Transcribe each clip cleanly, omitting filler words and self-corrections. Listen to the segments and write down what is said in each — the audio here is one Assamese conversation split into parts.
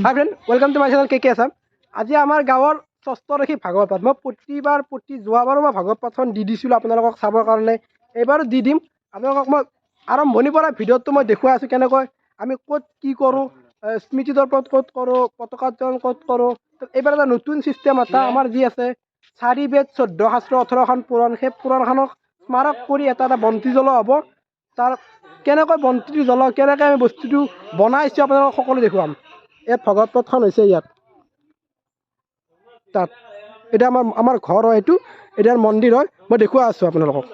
High friend, welcome to my channel K Assam. আজি আমাৰ গাঁৱৰ ষষ্ঠৰসী ভাগৱত পাঠ। মই যোৱাবাৰো মই ভাগৱত পাঠখন দি দিছিলোঁ আপোনালোকক চাবৰ কাৰণে, এইবাৰো দি দিম আপোনালোকক। মই আৰম্ভণিৰ পৰা ভিডিঅ'টো মই দেখুৱাই আছোঁ কেনেকৈ আমি ক'ত কি কৰোঁ, স্মৃতি দৰ্পণ ক'ত কৰোঁ, পতাকা উত্তোলন ক'ত কৰোঁ। এইবাৰ এটা নতুন ছিষ্টেম এটা আমাৰ যি আছে 4 বেদ 14 শাস্ত্ৰ 18খন পুৰাণ, সেই পুৰাণখনক স্মাৰক কৰি এটা বন্তি জ্বলোৱা হ'ব। তাৰ কেনেকৈ বন্তিটো জ্বলাওঁ, কেনেকৈ আমি বস্তুটো বনাইছোঁ আপোনালোকক সকলো দেখুৱাম। ইয়াত ভগৱত পাঠখন হৈছে ইয়াত তাত এতিয়া আমাৰ ঘৰ হয়, এইটো এতিয়া মন্দিৰ হয়। মই দেখুৱাই আছোঁ আপোনালোকক,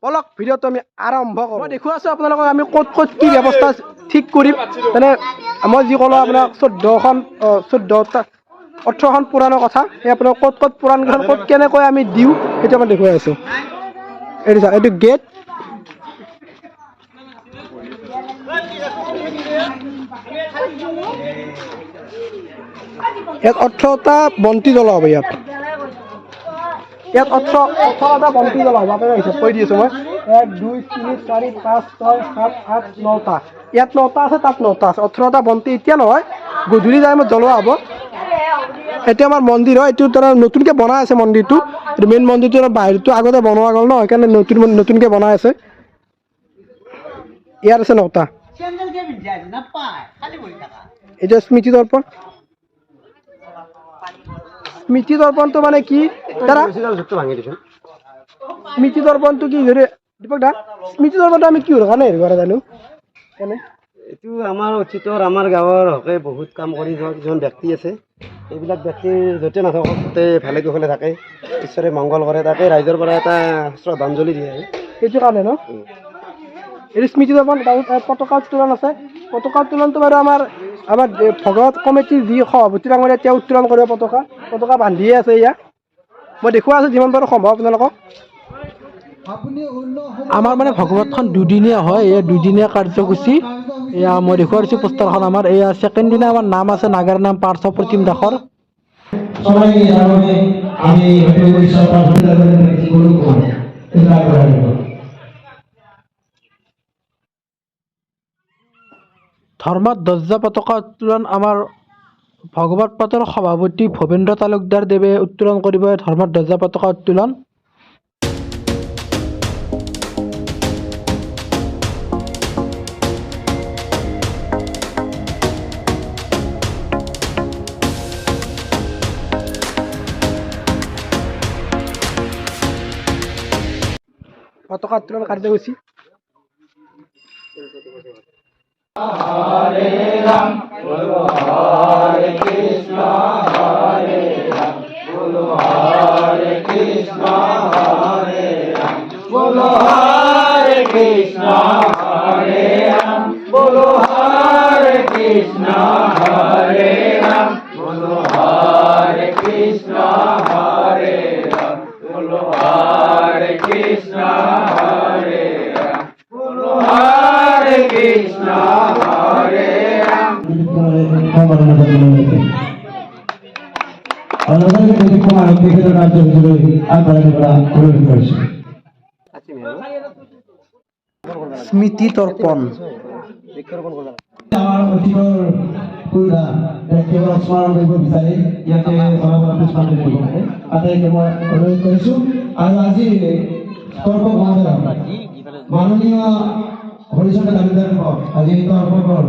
বলক ভিডিঅ'টো আমি আৰম্ভ কৰোঁ। মই দেখুৱাই আছোঁ আপোনালোকক আমি ক'ত ক'ত কি ব্যৱস্থা ঠিক কৰিম। মানে মই যি ক'লোঁ আপোনাক 18খন পুৰাণৰ কথা, সেই আপোনাক ক'ত ক'ত পুৰাণকেইখন ক'ত কেনেকৈ আমি দিওঁ সেইটো মই দেখুৱাই আছোঁ। এইটো গেট, ইয়াত 18টা বন্তি জ্বলোৱা হ'ব। ইয়াত 18টা বন্তি জ্বলোৱা হ'ব। আপোনাক হিচাপ কৰি দি আছোঁ মই 1 2 3 4 5 6 7 8 9টা। ইয়াত 9টা আছে, তাত 9টা আছে। 18টা বন্তি এতিয়া নহয়, গধূলি টাইমত জ্বলোৱা হ'ব। এতিয়া আমাৰ মন্দিৰ হয়, এইটো তাৰ নতুনকৈ বনাই আছে মন্দিৰটো। এইটো মেইন মন্দিৰটো বাহিৰটো আগতে বনোৱা গ'ল ন, সেইকাৰণে নতুনকৈ বনাই আছে। ইয়াত আছে 9টা। এতিয়া স্মৃতি দৰ্পণ। স্মৃতি দৰ্পণটো মানে কি দাদা? স্মৃতি দৰ্পণটো কি ধৰি দীপক দা, স্মৃতি দৰ্পণটো আমি কিহৰ কাৰণে হেৰি কৰা জানো? কেনে এইটো আমাৰ অতীতৰ আমাৰ গাঁৱৰ হকে বহুত কাম কৰি যোৱা কিছুমান ব্যক্তি আছে। এইবিলাক ব্যক্তিৰ য'তে নাথাকক তাতে ভালে কুশলে থাকে, ঈশ্বৰে মংগল কৰে। তাতে ৰাইজৰ পৰা এটা শ্ৰদ্ধাঞ্জলি দিয়ে। সেইটো কাৰণে ন এইটো স্মৃতি দৰ্পণ। পতাকা উত্তোলন আছে। পতাকা উত্তোলনটো বাৰু আমাৰ ভগৱত কমিটিৰ যি সভাপতি ডাঙৰীয়া তেওঁ উত্তোলন কৰিব। পতাকা বান্ধিয়ে আছে ইয়াত। মই দেখুৱাই আছোঁ যিমান পাৰোঁ সম্ভৱ আপোনালোকক। আমাৰ মানে ভগৱতখন দুদিনীয়া হয়, এই দুদিনীয়া কাৰ্যসূচী। এয়া মই দেখুৱাই দিছোঁ পোষ্টাৰখন আমাৰ। এয়া ছেকেণ্ড দিনা আমাৰ নাম আছে, নাগাৰ নাম পাৰ্থ প্ৰতিম দাসৰ। ধৰ্মত ধ্বজা পতাকা উত্তোলন আমাৰ ভগৱত পাঠৰ সভাপতি ভৱেন্দ্ৰ তালুকদাৰ দেৱে উত্তোলন কৰিব ধৰ্মত ধ্বজা পতাকা উত্তোলন। পতাকা উত্তোলন কাৰ্যসূচী। হৰে ৰাম বলো হৰে কৃষ্ণ হৰে ৰাম বলো হৰে কৃষ্ণ হৰে ৰাম বলো হৰে কৃষ্ণ হৰে ৰাম বলো হৰে কৃষ্ণ হৰে ৰাম বলো হৰে কৃষ্ণ হৰে ৰাম বলো হৰে কৃষ্ণ হৰে ৰাম বলো হৰে কৃষ্ণ হৰে ৰাম। স্মৃতি তৰ্পণ আমাৰ অতীতৰ পুৰা ব্যক্তিসকলক স্মৰণ কৰিব বিচাৰি ইয়াতে অনুষ্ঠান কৰিব পাৰে। তাতে মই অনুৰোধ কৰিছোঁ। আৰু আজি তৰ্ক মহোদয় মাননীয় হৰিচন্দ্ৰ দামোদৰ আজি তৰ্কৰ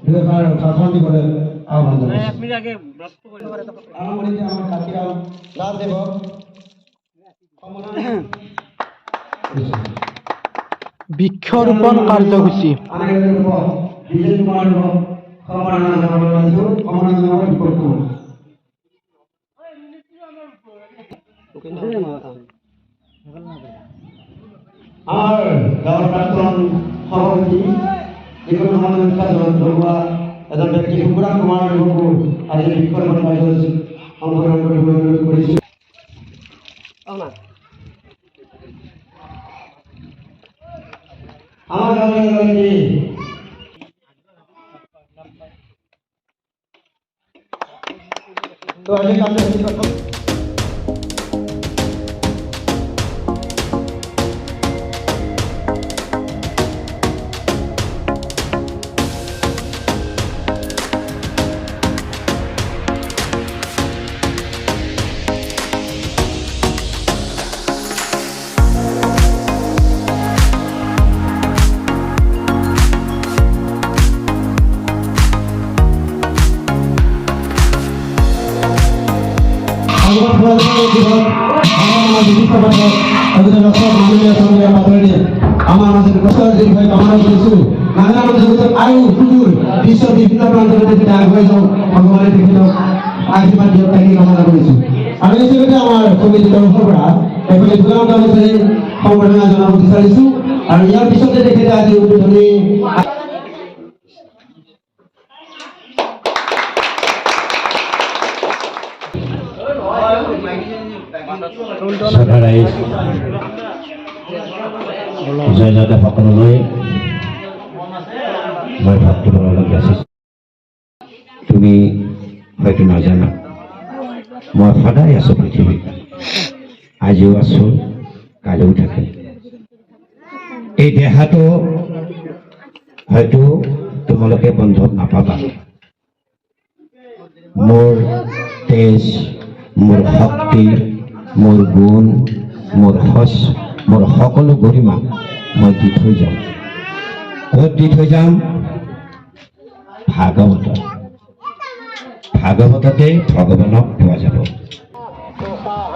দুয়োষাৰ ভাষণ দিবলৈ আহ্বান জনাইছোঁ। আৰম্ভণিতে আমাৰ কাতিৰাম দাসদেৱক বৃক্ষৰোপণ কাৰ্যসূচী। বিজয় কুমাৰ সম্মাননা জনাবলৈ আহিছোঁ। সম্মাননা জনাব দীপক কুমাৰ। আমাৰ গাঁৱৰ প্ৰাক্তন সভাপতি যিকোনো সমন্বয় জনোৱা এজন ব্যক্তি কুকুৰা কুমাৰ দেৱকো আজি বৃক্ষৰোপণ কাৰ্যসূচীত অংশগ্ৰহণ কৰিবলৈ অনুৰোধ কৰিছোঁ। আমাৰ গাঁৱৰ এগৰাকী তো আজি কাৰ্যসূচী ভাগৱত পুৰাণৰ জীৱন আমাৰ মাজত বিশিষ্ট পাঠক অভিজিত ডক্টৰ মাননীয় চন্দ্ৰ পাটোৱাৰীয়ে আমাৰ মাজত উপস্থিত হৈ কামনা কৰিছোঁ নাগাৰা জগতত আৰু সুদূৰ বিশ্বৰ বিভিন্ন প্ৰান্তলৈ তেখেতে আগুৱাই যাওক ভগৱানে তেখেতক আশীৰ্বাদ দিয়ক তাকে কামনা কৰিছোঁ আৰু এই হিচাপে আমাৰ সমিতিৰ তৰফৰ পৰা এফালে দুগাম গামোচাৰে সম্বৰ্ধনা জনাব বিচাৰিছোঁ আৰু ইয়াৰ পিছতে তেখেতে আজি উদ্বোধনী জয়জাদা সকললৈ মই ভাবটো ল'বলগীয়া আছে তুমি হয়তো নাজানা মই সদায় আছোঁ পৃথিৱীত আজিও আছোঁ কালিও থাকিম এই দেহাটো হয়তো তোমালোকে বন্ধত নাপাবা মোৰ তেজ মোৰ শক্তি মোৰ গুণ মোৰ সচ মোৰ সকলো গৰিমা মই দি থৈ যাম ক'ত দি থৈ যাম ভাগৱততে ভগৱানক পোৱা যাব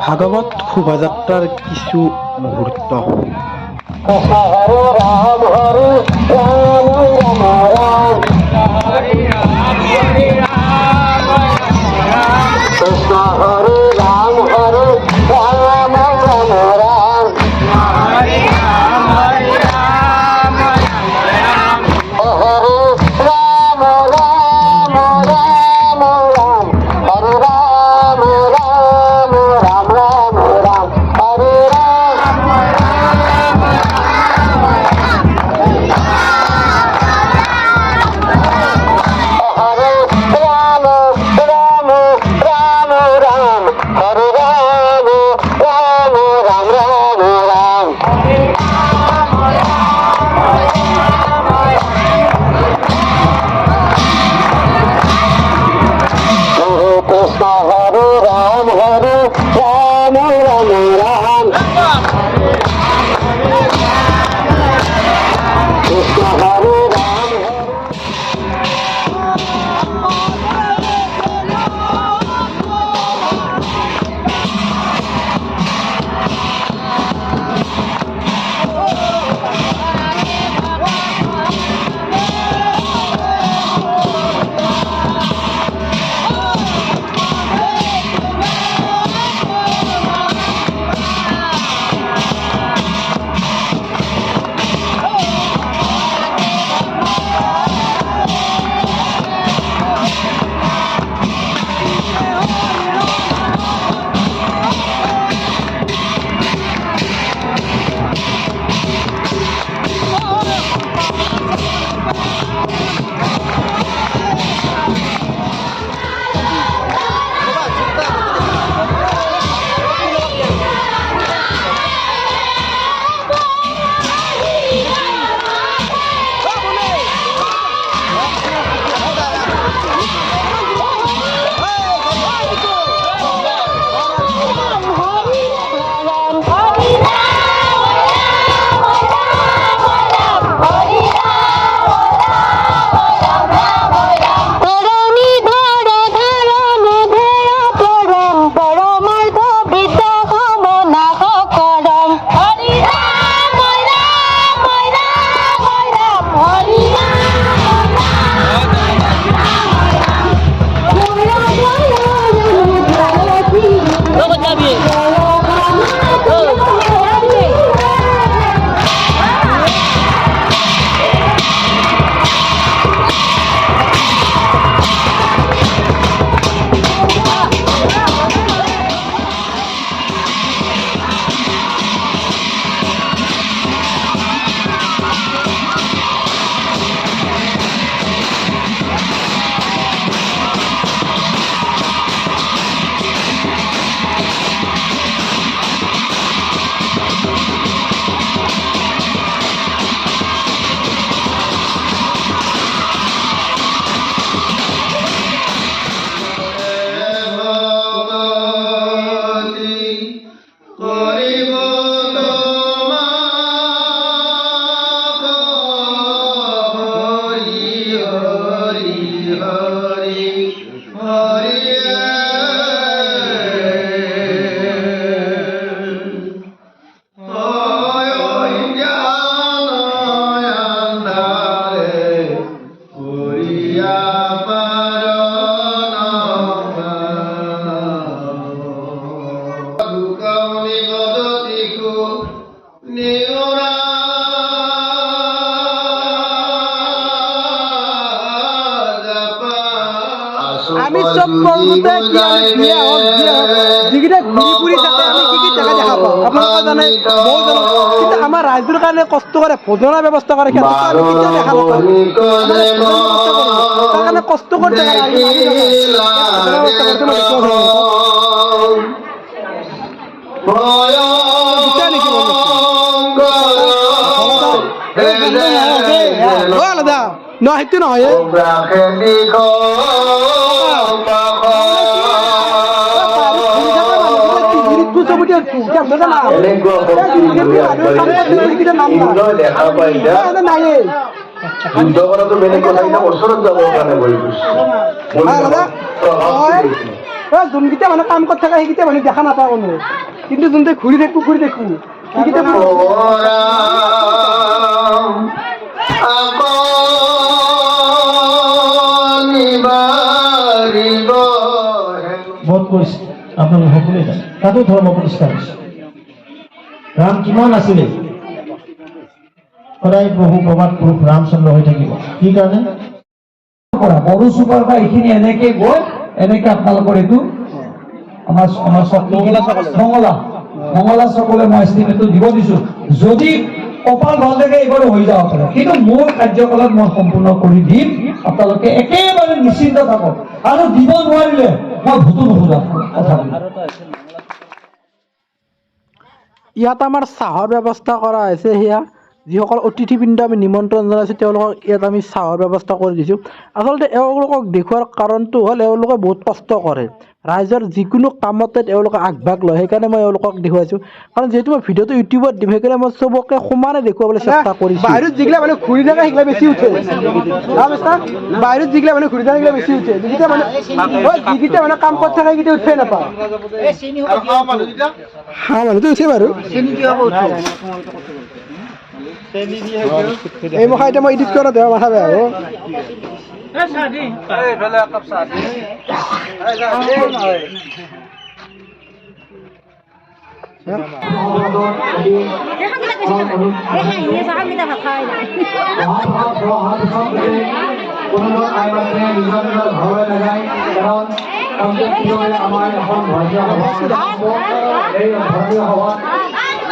ভাগৱত শোভাযাত্ৰাৰ কিছু মুহূৰ্ত Hare আমি চব পৰ্বতে কি আমি বিয়া হওক যিকেইটা ঘূৰি ফুৰি থাকে আমি কি জেগা দেখা পাওঁ আপোনালোকে জানে ময়ো জানো কিন্তু আমাৰ ৰাইজৰ কাৰণে কষ্ট কৰে ভোজনৰ ব্যৱস্থা কৰে ক্ষেত্ৰত আমি কেতিয়াও দেখা নাপাওঁ তাৰ কাৰণে কষ্ট কৰি থাকে দাদা ন সেইটো নহয় যোনকেইটা মানুহ কাম কৰি থাকে সেইকেইটা মানুহ দেখা নাপাওঁ কোনো কিন্তু যোনটো ঘূৰি দেখো সেইকেইটা বধ কৰিছে আপোনালোকে সকলোৱে জানে তাতো ধৰ্ম প্ৰতিষ্ঠা হৈছে ৰাম কিমান আছিলে সদায় প্ৰভু প্ৰবাদ পুৰুষ ৰামচন্দ্ৰ হৈ থাকিব কি কাৰণে বড়ো চুকৰ পৰা এইখিনি এনেকে গৈ এনেকে আপোনালোকৰ এইটো আমাৰ মংগলা চকলে মই এষ্টিমেটটো দিব দিছো যদি কপাল ভাল থাকে এইবাৰ হৈ যাব পাৰে কিন্তু মোৰ কাৰ্যকলাপ মই সম্পূৰ্ণ কৰি দিম আপোনালোকে একেবাৰে নিশ্চিন্ত থাকক আৰু দিব নোৱাৰিলে মই ভোটো নোখোজা কথা ইয়াত আমাৰ চাহৰ ব্যৱস্থা কৰা হৈছে সেয়া যিসকল অতিথিবৃন্দ আমি নিমন্ত্ৰণ জনাইছোঁ তেওঁলোকক ইয়াত আমি চাহৰ ব্যৱস্থা কৰি দিছোঁ আচলতে এওঁলোকক দেখুওৱাৰ কাৰণটো হ'ল এওঁলোকে বহুত কষ্ট কৰে ৰাইজৰ যিকোনো কামতে তেওঁলোকে আগভাগ লয় সেইকাৰণে মই এওঁলোকক দেখুৱাইছোঁ কাৰণ যিহেতু মই ভিডিঅ'টো ইউটিউবত দিম সেইকাৰণে মই চবকে সমানে দেখুৱাবলৈ চেষ্টা কৰিছোঁ বাহিৰত যিগিলা মানুহ ঘূৰি থাকে সেইগিলা বেছি উঠে বাহিৰত যিগিলা মানুহ ঘূৰি থাকে সেইগিলা বেছি উঠে যিকেইটা মানুহ কাম কৰি থাকে সেইকেইটা উঠে নাপায় হাঁহ মানুহটো উঠে বাৰু এই মুখা এতিয়া মই এডিট কৰা দেৱা মাথা বেয়া হ'ব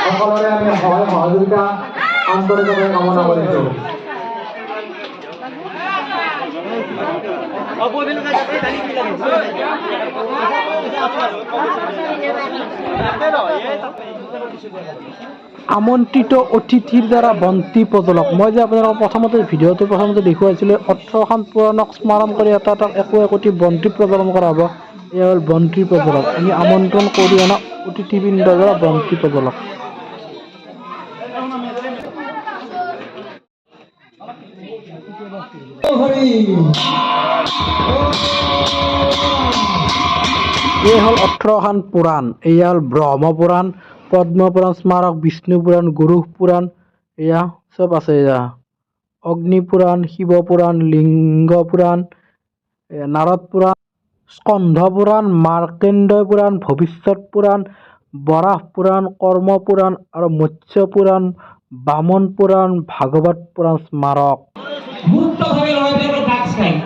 সকলোৰে আমি সহায় সহযোগিতা আন্তৰিকভাৱে কামনা কৰিছোঁ আমন্ত্ৰিত অতিথিৰ দ্বাৰা বন্তি প্ৰজ্বলক মই যে আপোনালোকক প্ৰথমতে দেখুৱাইছিলোঁ 18খন পুৰাণক স্মৰণ কৰি এটা একোটি বন্তি প্ৰজ্বলন কৰা হ'ব এয়া হ'ল বন্তি প্ৰজ্বলক আমি আমন্ত্ৰণ কৰি অনা অতিথিবৃন্দৰ দ্বাৰা বন্তি প্ৰজ্বলক এই হ'ল 18খন পুৰাণ এয়া হ'ল ব্ৰহ্মপুৰাণ পদ্মপুৰাণ স্মাৰক বিষ্ণু পুৰাণ গুৰু পুৰাণ এয়া চব আছে এয়া অগ্নি পুৰাণ শিৱ পুৰাণ লিংগ পুৰাণ নাৰদ পুৰাণ স্কন্ধ পুৰাণ মাৰ্কেন্দ্ৰ পুৰাণ ভৱিষ্যত পুৰাণ বৰাহ পুৰাণ কৰ্ম পুৰাণ আৰু মৎস্য পুৰাণ বামন পুৰাণ ভাগৱত পুৰাণ স্মাৰক মুক্তভাৱে ল'ৰাবিলাকৰ ড্ৰাগছ খায়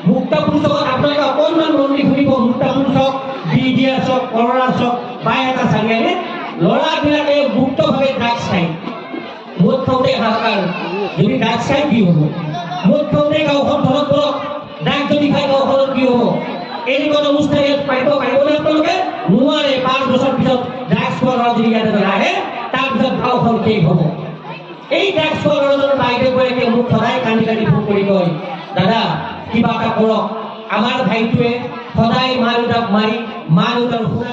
মুক্ত পুৰুষক আপোনালোকে অকণমান মন্দিৰ ফুৰিব মুক্ত পুৰুষক BDS হওক কৰণাছ হওক বা এটা চাঙিয়ানে ল'ৰাবিলাকে মুক্তভাৱে ড্ৰাগছ খায় মদ খাওঁতে হাহাকাৰ যদি ড্ৰাগছ খায় কি হ'ব মদ খাওঁতে গাঁওখন ধৰক ড্ৰাগছ যদি খাই গাঁওখনত কি হ'ব এনেকুৱা অনুষ্ঠান ইয়াত পাৰিবনে আপোনালোকে নোৱাৰে 5 বছৰ পিছত ড্ৰাগছ খোৱা ল'ৰা যদি ইয়াতে আহে তাৰপিছত গাঁওখন শেষ হ'ব এই ড্ৰাগছ খোৱা ল'ৰাজনৰ বাইদেউ গৰাকীয়ে মোক সদায় কান্দি ফোন কৰি কয় দাদা কিবা এটা কৰক আমাৰ ভাইটোৱে সদায় মা দেউতাক মাৰি মা দেউতাৰ সুৰা